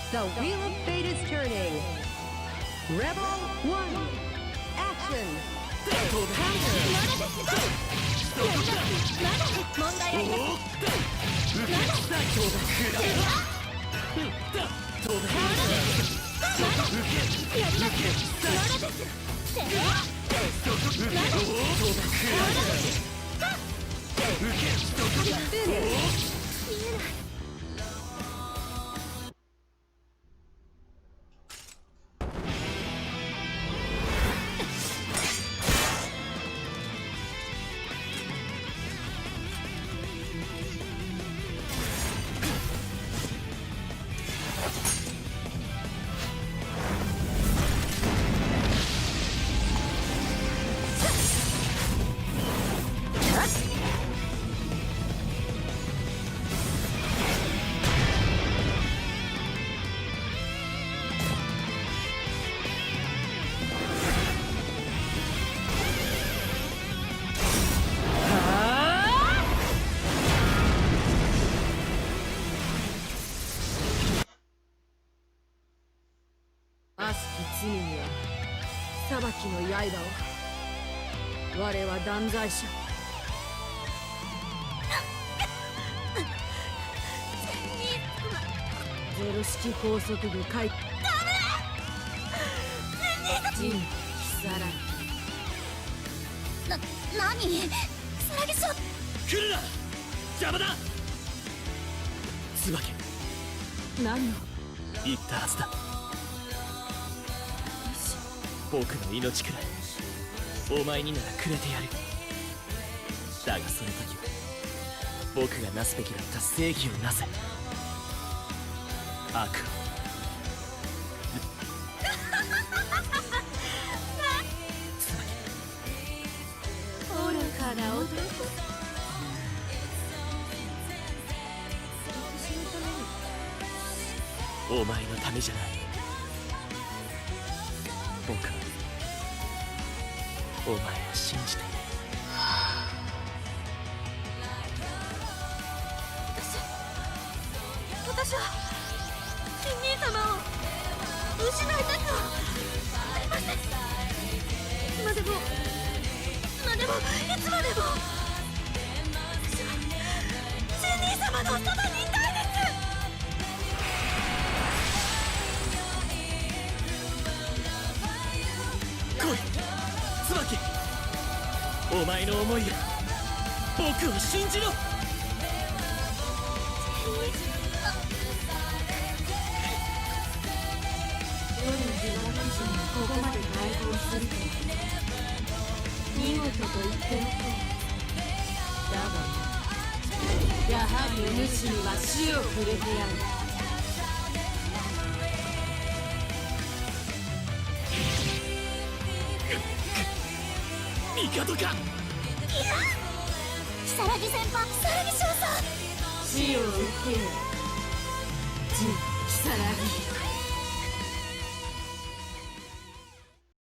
The wheel of fate is turning. Rebel 1, action! Finish! 悪しき罪には裁きの刃を。我は断罪者。ゼロ式高速部開。ジン・キサラ。何？サラギさん。来るな！邪魔だ！椿。何の？言ったはずだ。僕の命くらいお前にならくれてやる。だがその時は僕がなすべきだった正義をなせ。悪を愚かな男。お前のためじゃない。僕はお前を信じている。私は金兄様を失いたくはありません。いつまでもいつまでも私は金兄様のそばにいたいです。来い椿。お前の思いを僕を信じろ。夜の自我基準にここまで対抗するとは見事と言ってのとだがやはりお主には死を触れてやる。帝か。如月先輩、如月少佐。死を受けよ、ジン・如月。